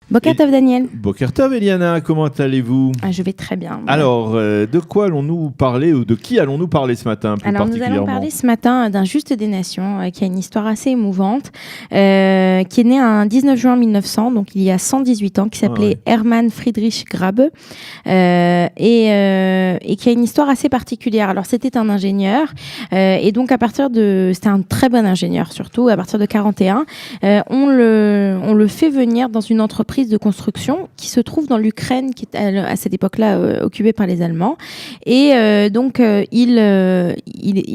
Boker Tov Daniel. Boker Tov Eliana, comment allez-vous ? Je vais très bien. Alors, de quoi allons-nous parler ou de qui allons-nous parler ce matin plus Alors, nous allons parler ce matin d'un Juste des Nations qui a une histoire assez émouvante, qui est né un 19 juin 1900, donc il y a 118 ans, qui s'appelait Hermann Friedrich Grabe et qui a une histoire assez particulière. Alors, c'était un ingénieur et donc c'était un très bon ingénieur surtout, à partir de 41, on le fait venir dans une entreprise de construction qui se trouve dans l'Ukraine, qui est à cette époque-là occupée par les Allemands. Et donc, il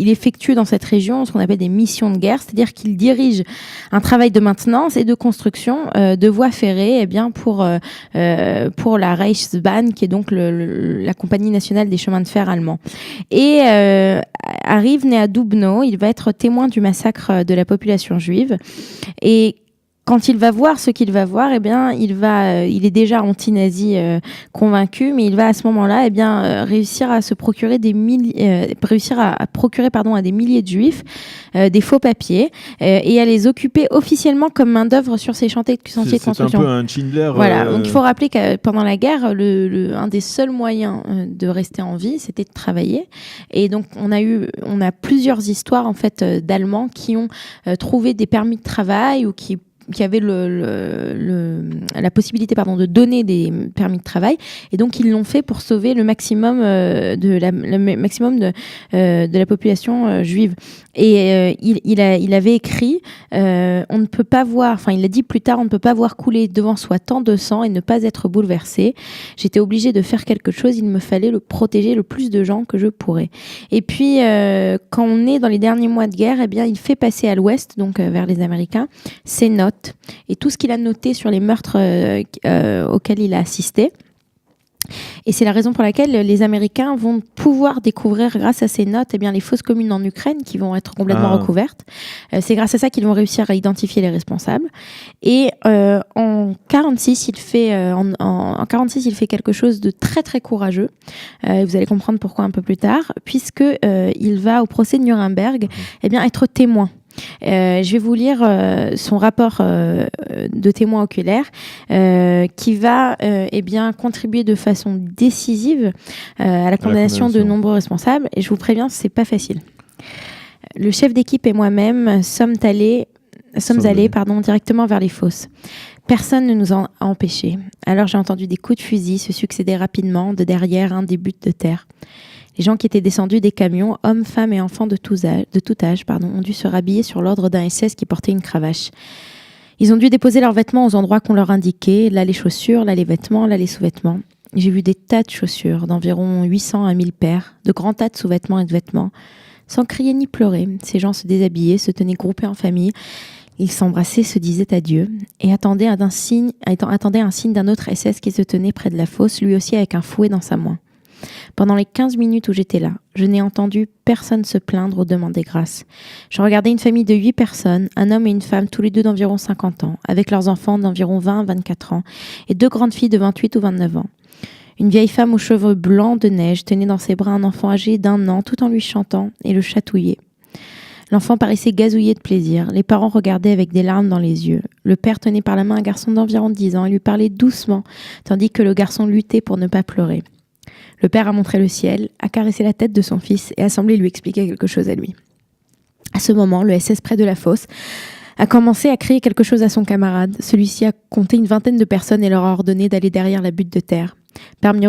effectue dans cette région ce qu'on appelle des missions de guerre, c'est-à-dire qu'il dirige un travail de maintenance et de construction de voies ferrées pour la Reichsbahn, qui est donc la compagnie nationale des chemins de fer allemands. Et arrive né à Dubno, il va être témoin du massacre de la population juive. Et quand il va voir ce qu'il va voir, il est déjà anti-nazi convaincu, mais il va à ce moment-là, réussir à se procurer à des milliers de juifs des faux papiers et à les occuper officiellement comme main d'œuvre sur ces chantiers de construction. C'est un peu un Schindler. Voilà. Donc il faut rappeler que pendant la guerre, un des seuls moyens de rester en vie, c'était de travailler. Et donc on a plusieurs histoires en fait d'Allemands qui ont trouvé des permis de travail ou qui avaient la possibilité de donner des permis de travail, et donc ils l'ont fait pour sauver le maximum de la population juive. Et il avait écrit on ne peut pas voir, enfin il l'a dit plus tard, on ne peut pas voir couler devant soi tant de sang et ne pas être bouleversé. J'étais obligé de faire quelque chose, il me fallait protéger le plus de gens que je pourrais. Et puis quand on est dans les derniers mois de guerre, il fait passer à l'ouest, donc vers les Américains, ses notes et tout ce qu'il a noté sur les meurtres auxquels il a assisté. Et c'est la raison pour laquelle les Américains vont pouvoir découvrir, grâce à ces notes, les fausses communes en Ukraine qui vont être complètement recouvertes. C'est grâce à ça qu'ils vont réussir à identifier les responsables. Et en 46, il fait quelque chose de très très courageux. Vous allez comprendre pourquoi un peu plus tard, puisque il va au procès de Nuremberg, être témoin. Je vais vous lire son rapport de témoin oculaire qui va contribuer de façon décisive à la condamnation de nombreux responsables. Et je vous préviens, c'est pas facile. Le chef d'équipe et moi-même sommes allés directement vers les fosses. Personne ne nous en a empêchés. Alors j'ai entendu des coups de fusil se succéder rapidement de derrière un des buts de terre. Les gens qui étaient descendus des camions, hommes, femmes et enfants de tout âge, ont dû se rhabiller sur l'ordre d'un SS qui portait une cravache. Ils ont dû déposer leurs vêtements aux endroits qu'on leur indiquait, là les chaussures, là les vêtements, là les sous-vêtements. J'ai vu des tas de chaussures, d'environ 800 à 1000 paires, de grands tas de sous-vêtements et de vêtements. Sans crier ni pleurer, ces gens se déshabillaient, se tenaient groupés en famille. Ils s'embrassaient, se disaient adieu et attendaient un signe d'un autre SS qui se tenait près de la fosse, lui aussi avec un fouet dans sa main. Pendant les 15 minutes où j'étais là, je n'ai entendu personne se plaindre ou demander grâce. Je regardais une famille de 8 personnes, un homme et une femme, tous les deux d'environ 50 ans, avec leurs enfants d'environ 20 à 24 ans, et 2 grandes filles de 28 ou 29 ans. Une vieille femme aux cheveux blancs de neige tenait dans ses bras un enfant âgé d'1 an, tout en lui chantant et le chatouillait. L'enfant paraissait gazouiller de plaisir. Les parents regardaient avec des larmes dans les yeux. Le père tenait par la main un garçon d'environ 10 ans et lui parlait doucement, tandis que le garçon luttait pour ne pas pleurer. Le père a montré le ciel, a caressé la tête de son fils et a semblé lui expliquer quelque chose à lui. À ce moment, le SS près de la fosse a commencé à crier quelque chose à son camarade. Celui-ci a compté une vingtaine de personnes et leur a ordonné d'aller derrière la butte de terre. Parmi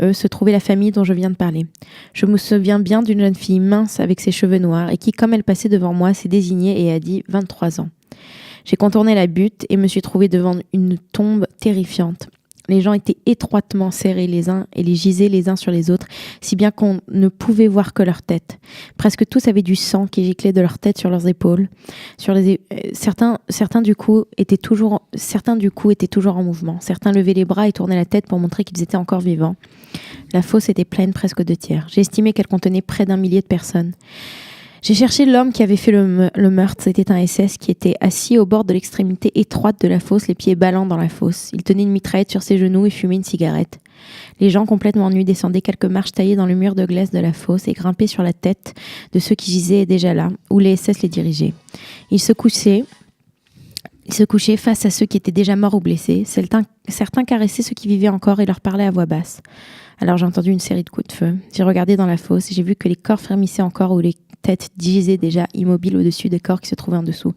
eux se trouvait la famille dont je viens de parler. Je me souviens bien d'une jeune fille mince avec ses cheveux noirs et qui, comme elle passait devant moi, s'est désignée et a dit « 23 ans ». J'ai contourné la butte et me suis trouvée devant une tombe terrifiante. Les gens étaient étroitement serrés les uns et les gisaient les uns sur les autres, si bien qu'on ne pouvait voir que leur tête. Presque tous avaient du sang qui giclait de leur tête sur leurs épaules. Certains du coup étaient toujours en mouvement. Certains levaient les bras et tournaient la tête pour montrer qu'ils étaient encore vivants. La fosse était pleine presque de tiers. J'ai estimé qu'elle contenait près d'1 millier de personnes. J'ai cherché l'homme qui avait fait le meurtre. C'était un SS qui était assis au bord de l'extrémité étroite de la fosse, les pieds ballants dans la fosse. Il tenait une mitraillette sur ses genoux et fumait une cigarette. Les gens complètement nus descendaient quelques marches taillées dans le mur de glace de la fosse et grimpaient sur la tête de ceux qui gisaient déjà là, où les SS les dirigeaient. Ils se couchaient Il se couchait face à ceux qui étaient déjà morts ou blessés. Certains caressaient ceux qui vivaient encore et leur parlaient à voix basse. Alors j'ai entendu une série de coups de feu. J'ai regardé dans la fosse et j'ai vu que les corps frémissaient encore ou les têtes gisaient déjà immobiles au-dessus des corps qui se trouvaient en dessous.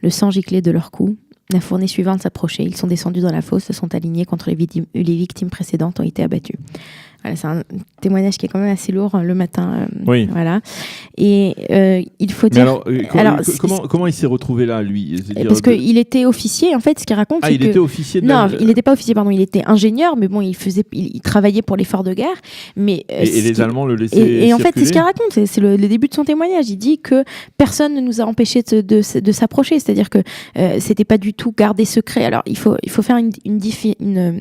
Le sang giclait de leurs coups. La fournée suivante s'approchait. Ils sont descendus dans la fosse, se sont alignés contre les victimes précédentes, ont été abattus. Voilà, c'est un témoignage qui est quand même assez lourd le matin. Oui. Voilà. Et il faut dire. Mais comment il s'est retrouvé là, lui? Parce qu'il était officier, en fait, ce qu'il raconte. Ah, il était officier. Non, il n'était pas officier, pardon. Il était ingénieur, mais bon, il travaillait pour l'effort de guerre. Mais et les Allemands le laissaient. Et en fait, c'est ce qu'il raconte. C'est le début de son témoignage. Il dit que personne ne nous a empêchés de s'approcher. C'est-à-dire que c'était pas du tout gardé secret. Alors, il faut faire une distinction.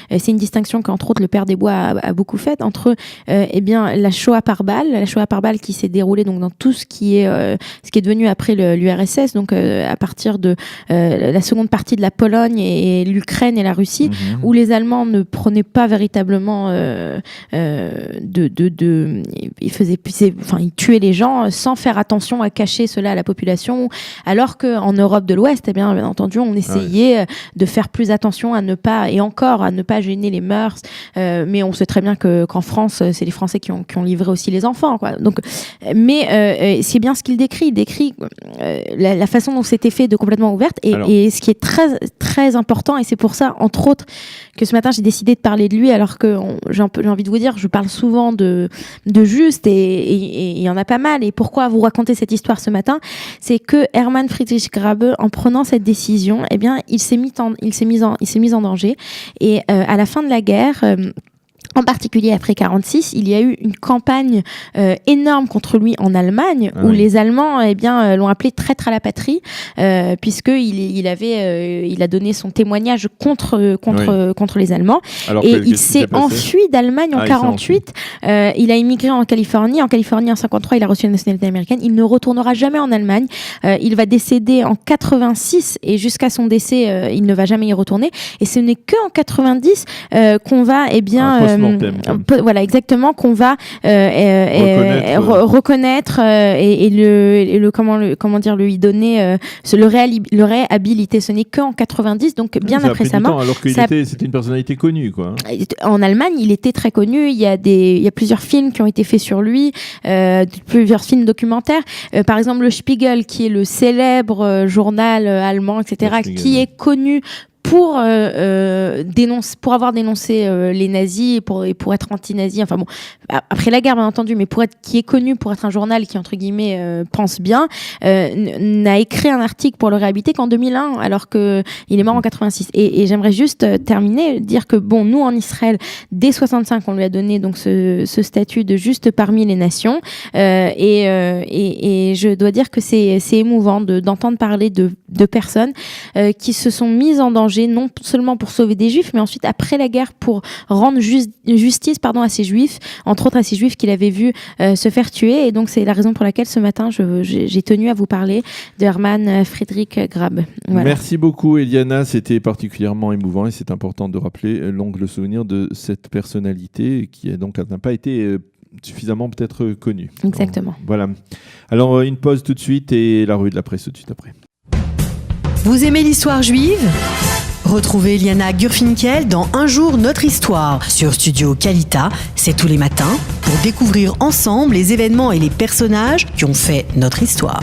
C'est une distinction qu'entre autres le père Desbois a beaucoup faite entre la Shoah par balle qui s'est déroulée donc dans tout ce qui est devenu après l'URSS, donc à partir de la seconde partie de la Pologne et l'Ukraine et la Russie, où les Allemands ne prenaient pas véritablement ils tuaient les gens sans faire attention à cacher cela à la population, alors qu'en Europe de l'Ouest, bien entendu, on essayait de faire plus attention à ne pas gêner les mœurs, mais on sait très bien qu'en France, c'est les Français qui ont livré aussi les enfants, quoi. Donc, mais c'est bien ce qu'il décrit. Il décrit la façon dont c'était fait de complètement ouverte, et ce qui est très, très important, et c'est pour ça, entre autres, que ce matin, j'ai décidé de parler de lui, alors que j'ai envie de vous dire, je parle souvent de Juste, et il y en a pas mal. Et pourquoi vous raconter cette histoire ce matin? C'est que Hermann Friedrich Grabe, en prenant cette décision, eh bien, il s'est mis en danger. Et à la fin de la guerre, en particulier après 1946, il y a eu une campagne énorme contre lui en Allemagne, où les Allemands l'ont appelé traître à la patrie, puisqu'il a donné son témoignage contre les Allemands. Alors et il s'est enfui d'Allemagne en 1948. Il a immigré en Californie. En Californie, en 1953, il a reçu la nationalité américaine. Il ne retournera jamais en Allemagne. Il va décéder en 1986, et jusqu'à son décès, il ne va jamais y retourner. Et ce n'est qu'en 1990 qu'on va voilà, exactement, qu'on va reconnaître et lui donner le réhabiliter. Ce n'est qu'en 90, donc bien après sa mort. Alors qu'il c'était une personnalité connue, quoi. En Allemagne, il était très connu. Il y a plusieurs films qui ont été faits sur lui, plusieurs films documentaires. Par exemple, le Spiegel, qui est le célèbre journal allemand, etc., qui est connu pour avoir dénoncé les nazis et pour être anti-nazi, enfin bon, après la guerre bien entendu, mais qui est connu pour être un journal qui entre guillemets pense bien, n'a écrit un article pour le réhabiliter qu'en 2001, alors que il est mort en 86. Et j'aimerais juste terminer, dire que bon, nous en Israël, dès 65, on lui a donné donc ce statut de juste parmi les nations, et je dois dire que c'est émouvant d'entendre parler de personnes qui se sont mises en danger, non seulement pour sauver des juifs, mais ensuite après la guerre pour rendre justice à ces juifs, entre autres à ces juifs qu'il avait vus se faire tuer. Et donc c'est la raison pour laquelle ce matin j'ai tenu à vous parler de Hermann Friedrich Grabe. Voilà. Merci beaucoup Eliana, c'était particulièrement émouvant, et c'est important de rappeler l'ongle souvenir de cette personnalité qui n'a pas été suffisamment peut-être connue. Exactement. Voilà. Alors une pause tout de suite, et la revue de la presse tout de suite après. Vous aimez l'histoire juive ? Retrouvez Liana Gurfinkel dans Un jour notre histoire sur Studio Kalita, c'est tous les matins, pour découvrir ensemble les événements et les personnages qui ont fait notre histoire.